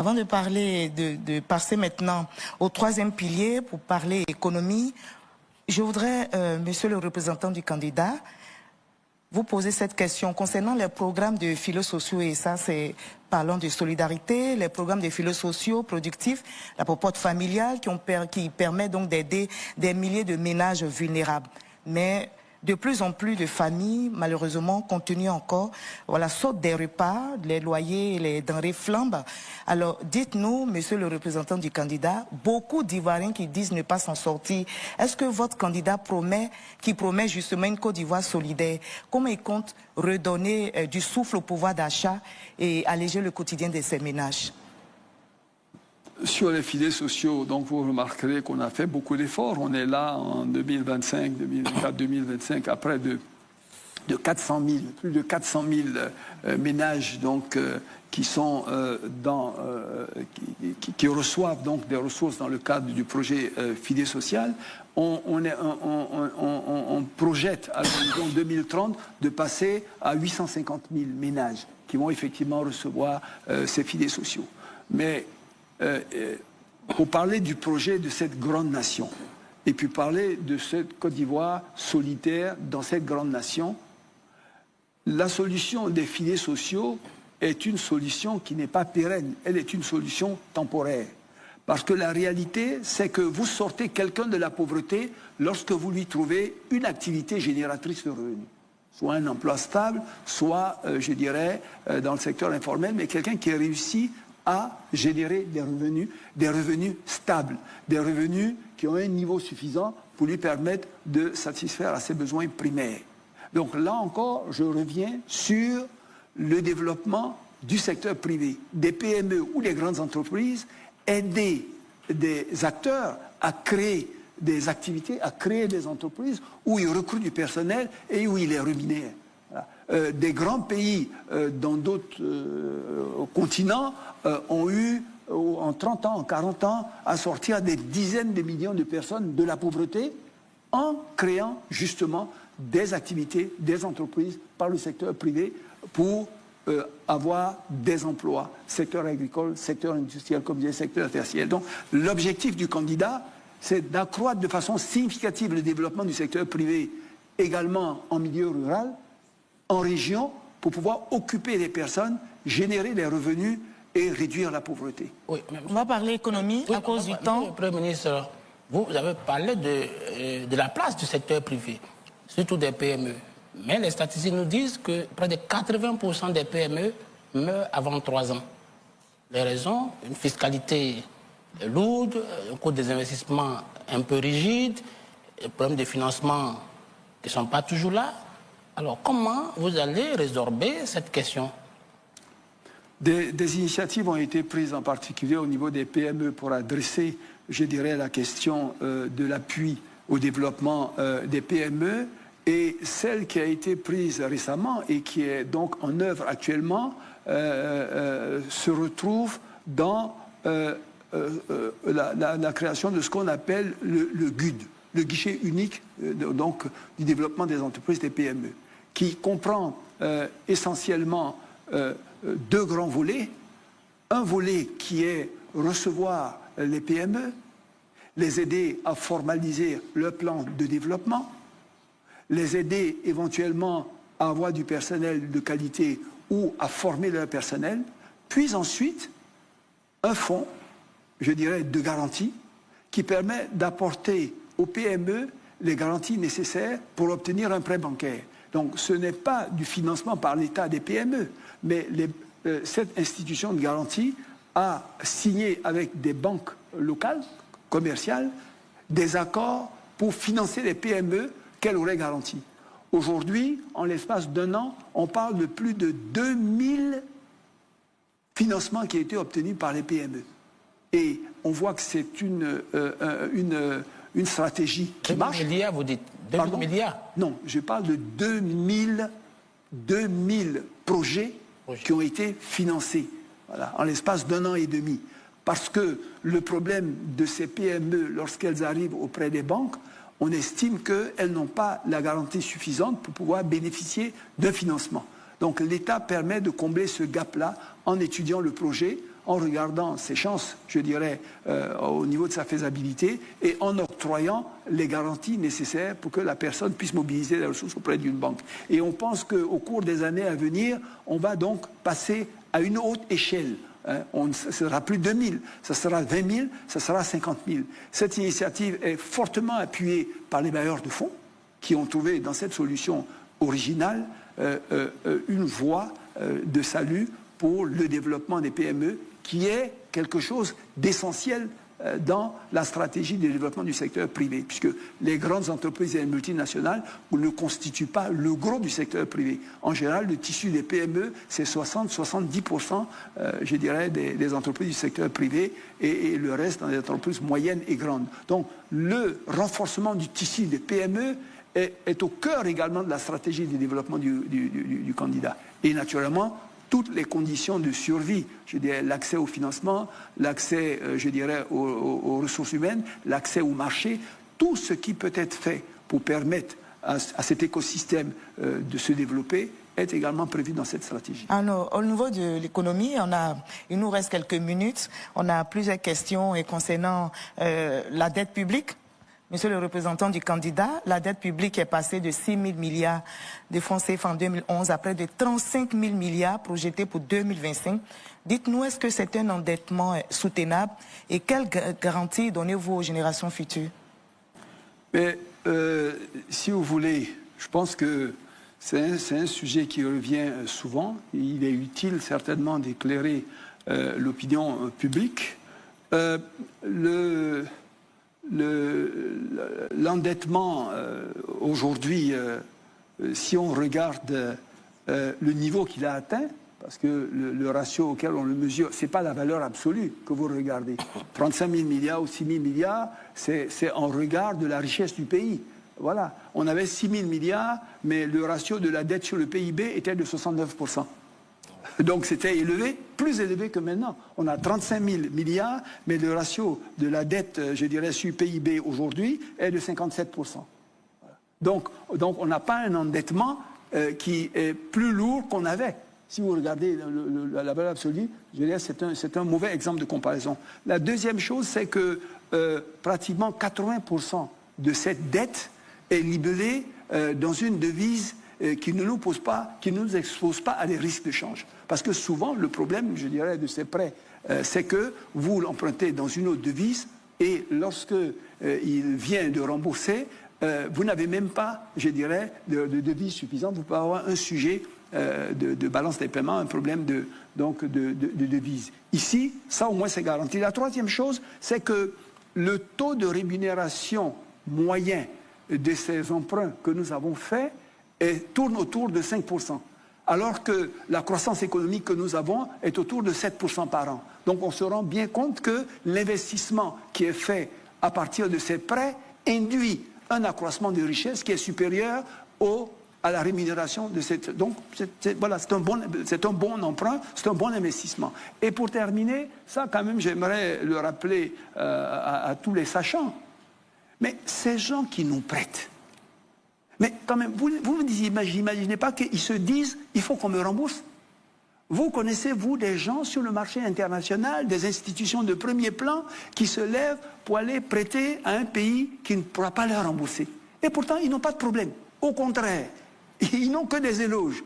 Avant de parler, de passer maintenant au troisième pilier pour parler économie, je voudrais, monsieur le représentant du candidat, vous poser cette question concernant les programmes de filets sociaux, et ça c'est, parlons de solidarité, les programmes de filets sociaux productifs, la popote familiale qui permet donc d'aider des milliers de ménages vulnérables. Mais de plus en plus de familles, malheureusement, continuent encore, voilà, sautent des repas, les loyers, les denrées flambent. Alors, dites-nous, monsieur le représentant du candidat, beaucoup d'Ivoiriens qui disent ne pas s'en sortir. Est-ce que votre candidat promet justement une Côte d'Ivoire solidaire? Comment il compte redonner du souffle au pouvoir d'achat et alléger le quotidien de ces ménages? Sur les filets sociaux, donc vous remarquerez qu'on a fait beaucoup d'efforts. On est là en 2025, 2024, 2025, après de 400 000, plus de 400 000 ménages donc, qui sont qui reçoivent donc des ressources dans le cadre du projet filet social. On projette à l'horizon 2030 de passer à 850 000 ménages qui vont effectivement recevoir ces filets sociaux. Mais pour parler du projet de cette grande nation et puis parler de cette Côte d'Ivoire solitaire dans cette grande nation, la solution des filets sociaux est une solution qui n'est pas pérenne, elle est une solution temporaire. Parce que la réalité, c'est que vous sortez quelqu'un de la pauvreté lorsque vous lui trouvez une activité génératrice de revenus. Soit un emploi stable, soit, je dirais, dans le secteur informel, mais quelqu'un qui a réussi à générer des revenus stables, des revenus qui ont un niveau suffisant pour lui permettre de satisfaire à ses besoins primaires. Donc là encore, je reviens sur le développement du secteur privé, des PME ou des grandes entreprises, aider des acteurs à créer des activités, à créer des entreprises où ils recrutent du personnel et où ils les rémunèrent. Des grands pays dans d'autres continents ont eu en 30 ans, en 40 ans, à sortir des dizaines de millions de personnes de la pauvreté en créant justement des activités, des entreprises par le secteur privé pour avoir des emplois, secteur agricole, secteur industriel, comme je disais, secteur tertiaire. Donc l'objectif du candidat, c'est d'accroître de façon significative le développement du secteur privé, également en milieu rural, en région, pour pouvoir occuper les personnes, générer des revenus et réduire la pauvreté. Oui, on va parler économie à cause du temps. Premier ministre, vous avez parlé de la place du secteur privé, surtout des PME. Mais les statistiques nous disent que près de 80% des PME meurent avant 3 ans. Les raisons, une fiscalité lourde, un coût des investissements un peu rigide, des problèmes de financement qui ne sont pas toujours là. Alors, comment vous allez résorber cette question? Des initiatives ont été prises, en particulier au niveau des PME, pour adresser, je dirais, la question de l'appui au développement des PME. Et celle qui a été prise récemment et qui est donc en œuvre actuellement se retrouve dans la création de ce qu'on appelle le GUD, le guichet unique donc, du développement des entreprises, des PME, qui comprend essentiellement 2 grands volets. Un volet qui est recevoir les PME, les aider à formaliser leur plan de développement, les aider éventuellement à avoir du personnel de qualité ou à former leur personnel, puis ensuite un fonds, je dirais, de garantie qui permet d'apporter aux PME les garanties nécessaires pour obtenir un prêt bancaire. Donc ce n'est pas du financement par l'État des PME, mais cette institution de garantie a signé avec des banques locales, commerciales, des accords pour financer les PME qu'elle aurait garanties. Aujourd'hui, en l'espace d'1 an, on parle de plus de 2000 financements qui ont été obtenus par les PME. Et on voit que c'est une stratégie qui marche. 2 milliards, vous dites 2 milliards? Non, je parle de 2000 projets qui ont été financés, voilà, en l'espace d'1 an et demi. Parce que le problème de ces PME, lorsqu'elles arrivent auprès des banques, on estime qu'elles n'ont pas la garantie suffisante pour pouvoir bénéficier d'un financement. Donc l'État permet de combler ce gap-là en étudiant le projet, en regardant ses chances, je dirais, au niveau de sa faisabilité et en octroyant les garanties nécessaires pour que la personne puisse mobiliser les ressources auprès d'une banque. Et on pense qu'au cours des années à venir, on va donc passer à une haute échelle. Ce ne sera plus 2 000, ce sera 20 000, ce sera 50 000. Cette initiative est fortement appuyée par les bailleurs de fonds qui ont trouvé dans cette solution originale une voie de salut pour le développement des PME, qui est quelque chose d'essentiel dans la stratégie de développement du secteur privé, puisque les grandes entreprises et les multinationales ne constituent pas le gros du secteur privé. En général, le tissu des PME, c'est 60-70%, je dirais, des entreprises du secteur privé, et le reste dans les entreprises moyennes et grandes. Donc, le renforcement du tissu des PME est au cœur également de la stratégie de développement du candidat. Et naturellement, toutes les conditions de survie, je dirais l'accès au financement, l'accès, je dirais, aux ressources humaines, l'accès au marché, tout ce qui peut être fait pour permettre à cet écosystème de se développer est également prévu dans cette stratégie. Alors, au niveau de l'économie, il nous reste quelques minutes. On a plusieurs questions concernant la dette publique. Monsieur le représentant du candidat, la dette publique est passée de 6 000 milliards de francs CFA en 2011 à près de 35 000 milliards projetés pour 2025. Dites-nous, est-ce que c'est un endettement soutenable et quelles garanties donnez-vous aux générations futures? Mais, si vous voulez, je pense que c'est un sujet qui revient souvent. Il est utile certainement d'éclairer l'opinion publique. L'endettement aujourd'hui, si on regarde le niveau qu'il a atteint, parce que le ratio auquel on le mesure, ce n'est pas la valeur absolue que vous regardez. 35 000 milliards ou 6 000 milliards, c'est en regard de la richesse du pays. Voilà, on avait 6 000 milliards, mais le ratio de la dette sur le PIB était de 69%. Donc c'était élevé, plus élevé que maintenant. On a 35 000 milliards, mais le ratio de la dette, je dirais, sur le PIB aujourd'hui est de 57%. Donc on n'a pas un endettement qui est plus lourd qu'on avait. Si vous regardez la valeur absolue, je dirais c'est un mauvais exemple de comparaison. La deuxième chose, c'est que pratiquement 80% de cette dette est libellée dans une devise qui ne nous pose pas, qui ne nous expose pas à des risques de change. Parce que souvent, le problème, je dirais, de ces prêts, c'est que vous l'empruntez dans une autre devise et lorsque il vient de rembourser, vous n'avez même pas, je dirais, de devise suffisante. Vous pouvez avoir un sujet de balance des paiements, un problème de devise. Ici, ça au moins c'est garanti. La troisième chose, c'est que le taux de rémunération moyen de ces emprunts que nous avons faits tourne autour de 5%, alors que la croissance économique que nous avons est autour de 7% par an. Donc on se rend bien compte que l'investissement qui est fait à partir de ces prêts induit un accroissement de richesse qui est supérieur à la rémunération de cette... Donc voilà, c'est un bon emprunt, c'est un bon investissement. Et pour terminer, ça quand même j'aimerais le rappeler à tous les sachants, mais ces gens qui nous prêtent, mais quand même, vous n'imaginez pas qu'ils se disent « il faut qu'on me rembourse ». Vous connaissez, vous, des gens sur le marché international, des institutions de premier plan qui se lèvent pour aller prêter à un pays qui ne pourra pas les rembourser. Et pourtant, ils n'ont pas de problème. Au contraire, ils n'ont que des éloges.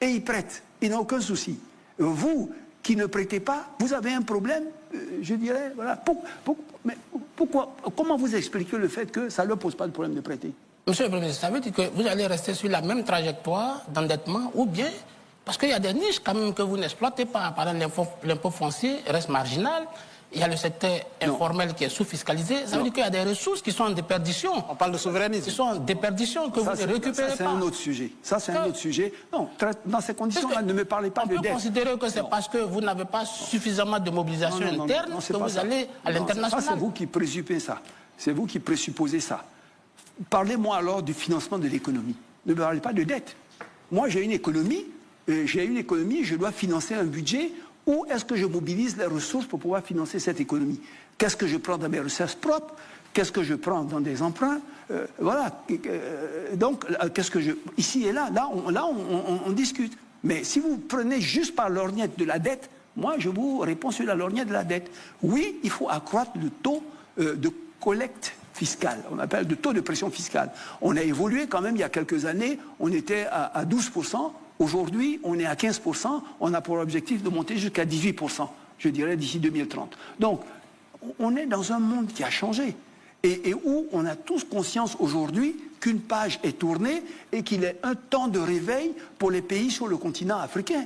Et ils prêtent. Ils n'ont aucun souci. Vous, qui ne prêtez pas, vous avez un problème, je dirais, voilà. Mais pourquoi, comment vous expliquez le fait que ça ne leur pose pas de problème de prêter ? Monsieur le Premier ministre, ça veut dire que vous allez rester sur la même trajectoire d'endettement ou bien, parce qu'il y a des niches quand même que vous n'exploitez pas. Par exemple, l'impôt foncier reste marginal. Il y a le secteur informel qui est sous-fiscalisé. Ça veut dire qu'il y a des ressources qui sont en déperdition. On parle de souverainisme. Qui sont en déperdition, que vous ne récupérez pas. Ça, c'est un autre sujet. Ça, c'est un autre sujet. Non, dans ces conditions-là, ne me parlez pas de dette. On peut considérer que c'est parce que vous n'avez pas suffisamment de mobilisation interne que vous allez à l'international. Ça, c'est vous qui présupposez ça. C'est vous qui présupposez ça. Parlez-moi alors du financement de l'économie. Ne me parlez pas de dette. Moi, j'ai une économie, je dois financer un budget. Où est-ce que je mobilise les ressources pour pouvoir financer cette économie? Qu'est-ce que je prends dans mes ressources propres? Qu'est-ce que je prends dans des emprunts? Voilà. Donc, qu'est-ce que je... Ici et là, on discute. Mais si vous prenez juste par lorgnette de la dette, moi je vous réponds sur la lorgnette de la dette. Oui, il faut accroître le taux de collecte fiscale, on appelle le taux de pression fiscale. On a évolué quand même il y a quelques années, on était à 12%, aujourd'hui on est à 15%, on a pour objectif de monter jusqu'à 18%, je dirais d'ici 2030. Donc, on est dans un monde qui a changé et où on a tous conscience aujourd'hui qu'une page est tournée et qu'il est un temps de réveil pour les pays sur le continent africain.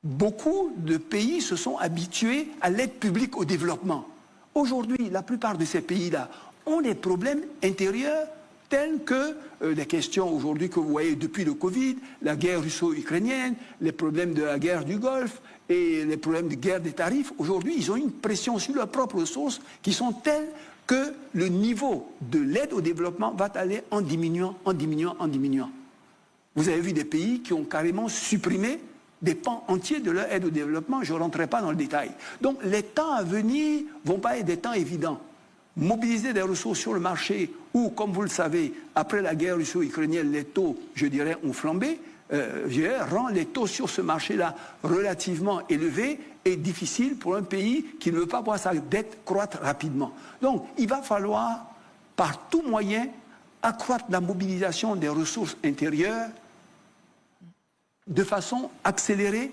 Beaucoup de pays se sont habitués à l'aide publique au développement. Aujourd'hui, la plupart de ces pays-là ont des problèmes intérieurs tels que les questions aujourd'hui que vous voyez depuis le Covid, la guerre russo-ukrainienne, les problèmes de la guerre du Golfe et les problèmes de guerre des tarifs. Aujourd'hui, ils ont une pression sur leurs propres ressources qui sont telles que le niveau de l'aide au développement va aller en diminuant, en diminuant, en diminuant. Vous avez vu des pays qui ont carrément supprimé des pans entiers de leur aide au développement, je ne rentrerai pas dans le détail. Donc les temps à venir ne vont pas être des temps évidents. Mobiliser des ressources sur le marché où, comme vous le savez, après la guerre russo-ukrainienne, les taux, je dirais, ont flambé, rend les taux sur ce marché-là relativement élevés et difficile pour un pays qui ne veut pas voir sa dette croître rapidement. Donc, il va falloir, par tout moyen, accroître la mobilisation des ressources intérieures de façon accélérée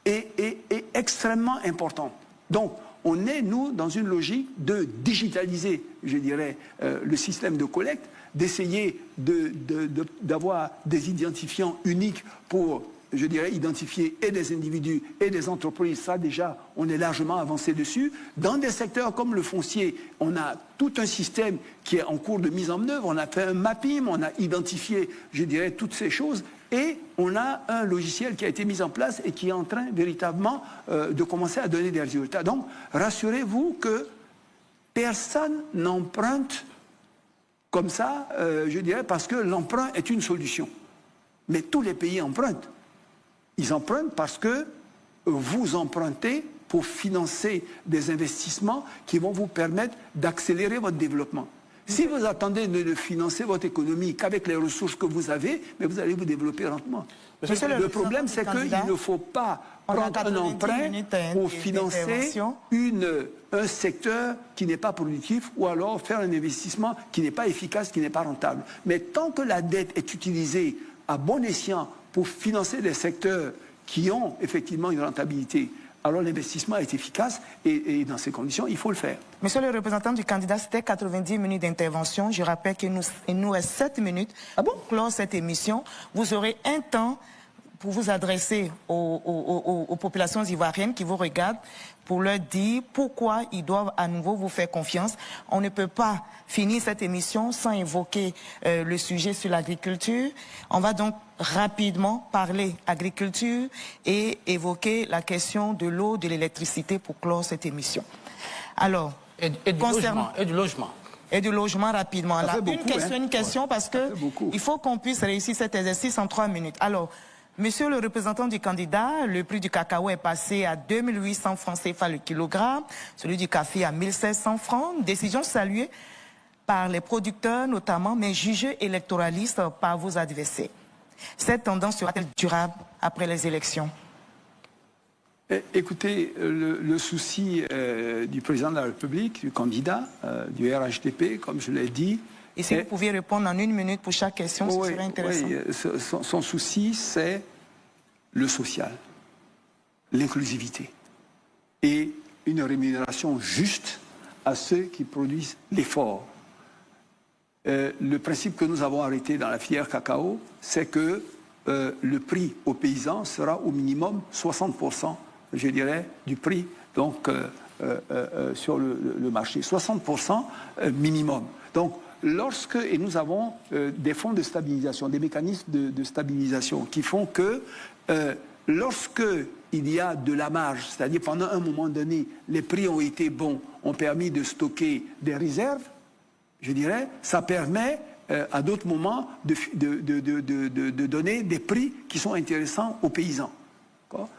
et extrêmement importante. Donc, on est, nous, dans une logique de digitaliser, je dirais, le système de collecte, d'essayer d'avoir des identifiants uniques pour, je dirais, identifier et des individus et des entreprises. Ça, déjà, on est largement avancé dessus. Dans des secteurs comme le foncier, on a tout un système qui est en cours de mise en œuvre. On a fait un mapping, on a identifié, je dirais, toutes ces choses. Et on a un logiciel qui a été mis en place et qui est en train véritablement de commencer à donner des résultats. Donc, rassurez-vous que personne n'emprunte comme ça, je dirais, parce que l'emprunt est une solution. Mais tous les pays empruntent. Ils empruntent parce que vous empruntez pour financer des investissements qui vont vous permettre d'accélérer votre développement. Si vous attendez de financer votre économie qu'avec les ressources que vous avez, mais vous allez vous développer lentement. Le problème, c'est qu'il ne faut pas prendre un emprunt pour financer un secteur qui n'est pas productif ou alors faire un investissement qui n'est pas efficace, qui n'est pas rentable. Mais tant que la dette est utilisée à bon escient pour financer des secteurs qui ont effectivement une rentabilité, alors l'investissement est efficace et dans ces conditions, il faut le faire. Monsieur le représentant du candidat, c'était 90 minutes d'intervention. Je rappelle qu'il nous reste 7 minutes pour clore cette émission. Vous aurez un temps pour vous adresser aux populations ivoiriennes qui vous regardent pour leur dire pourquoi ils doivent à nouveau vous faire confiance. On ne peut pas finir cette émission sans évoquer le sujet sur l'agriculture. On va donc rapidement parler agriculture et évoquer la question de l'eau, de l'électricité pour clore cette émission. Alors, et du logement. Et du logement rapidement. Là, une question parce que il faut qu'on puisse réussir cet exercice en 3 minutes. Alors, monsieur le représentant du candidat, le prix du cacao est passé à 2800 francs CFA le kilogramme, celui du café à 1700 francs. Décision saluée par les producteurs notamment, mais jugée électoraliste par vos adversaires. Cette tendance sera-t-elle durable après les élections? Écoutez, le souci du président de la République, du candidat, du RHDP, comme je l'ai dit... Et si vous pouviez répondre en 1 minute pour chaque question, ce serait intéressant. Oui, son souci, c'est le social, l'inclusivité et une rémunération juste à ceux qui produisent l'effort. Le principe que nous avons arrêté dans la filière cacao, c'est que le prix aux paysans sera au minimum 60%, je dirais, du prix donc, sur le marché. 60% minimum. Donc, et nous avons des fonds de stabilisation, des mécanismes de stabilisation qui font que lorsque il y a de la marge, c'est-à-dire pendant un moment donné, les prix ont été bons, ont permis de stocker des réserves, je dirais, ça permet à d'autres moments de donner des prix qui sont intéressants aux paysans.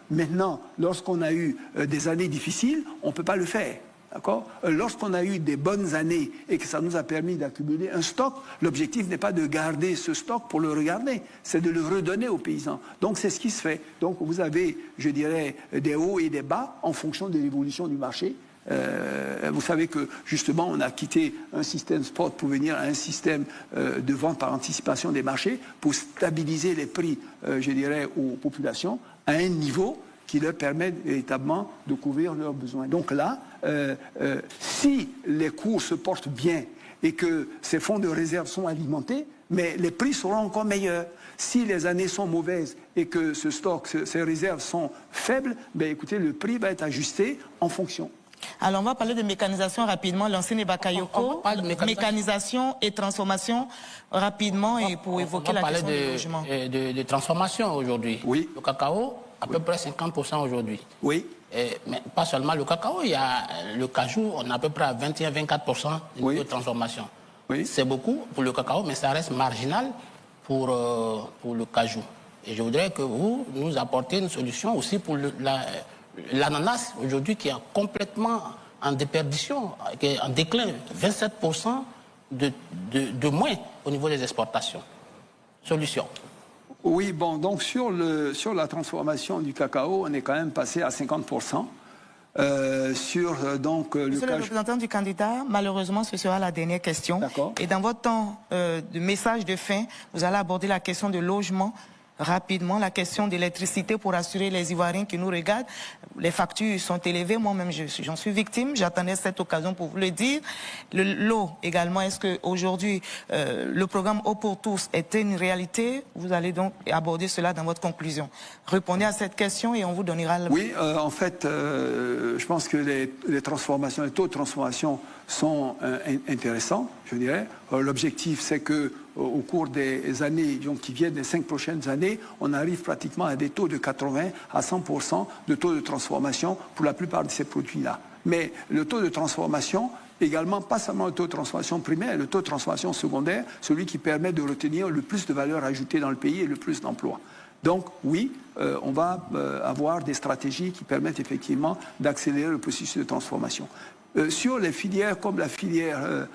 Maintenant, lorsqu'on a eu des années difficiles, on ne peut pas le faire. D'accord ? Lorsqu'on a eu des bonnes années et que ça nous a permis d'accumuler un stock, l'objectif n'est pas de garder ce stock pour le regarder, c'est de le redonner aux paysans. Donc c'est ce qui se fait. Donc vous avez, je dirais, des hauts et des bas en fonction de l'évolution du marché. Vous savez que justement on a quitté un système spot pour venir à un système de vente par anticipation des marchés pour stabiliser les prix, je dirais, aux populations à un niveau qui leur permet véritablement de couvrir leurs besoins. Donc là, si les cours se portent bien et que ces fonds de réserve sont alimentés, mais les prix seront encore meilleurs. Si les années sont mauvaises et que ce stock, ces réserves sont faibles, ben écoutez, le prix va être ajusté en fonction. Alors, on va parler de mécanisation rapidement. L'ancien Bakayoko, mécanisation et transformation rapidement et pour évoquer la question du logement. De transformation aujourd'hui. Oui. Le cacao, à peu près 50% aujourd'hui. Oui. Mais pas seulement le cacao, il y a le cajou, on est à peu près à 21-24% de transformation. Oui. C'est beaucoup pour le cacao, mais ça reste marginal pour le cajou. Et je voudrais que vous nous apportiez une solution aussi pour l'ananas, aujourd'hui, qui est complètement en déperdition, qui est en déclin, 27% de moins au niveau des exportations. Solution. Oui, bon, donc sur la transformation du cacao, on est quand même passé à 50%. Monsieur le représentant du candidat, malheureusement, ce sera la dernière question. Et dans votre temps de message de fin, vous allez aborder la question de logement rapidement, la question d'électricité pour assurer les Ivoiriens qui nous regardent. Les factures sont élevées, moi-même j'en suis victime, j'attendais cette occasion pour vous le dire. L'eau également, est-ce qu'aujourd'hui le programme Eau pour tous est une réalité? Vous allez donc aborder cela dans votre conclusion. Répondez à cette question et on vous donnera le... Oui, en fait, je pense que les transformations, les taux de transformation sont intéressants, je dirais. L'objectif, c'est que au cours des années qui viennent, des 5 prochaines années, on arrive pratiquement à des taux de 80 à 100% de taux de transformation pour la plupart de ces produits-là. Mais le taux de transformation, également, pas seulement le taux de transformation primaire, le taux de transformation secondaire, celui qui permet de retenir le plus de valeur ajoutée dans le pays et le plus d'emplois. Donc oui, on va avoir des stratégies qui permettent effectivement d'accélérer le processus de transformation. Sur les filières comme la filière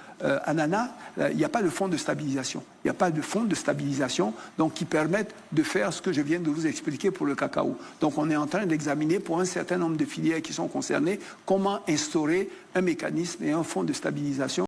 ananas, il n'y a pas de fonds de stabilisation. Il n'y a pas de fonds de stabilisation donc, qui permettent de faire ce que je viens de vous expliquer pour le cacao. Donc on est en train d'examiner pour un certain nombre de filières qui sont concernées comment instaurer un mécanisme et un fonds de stabilisation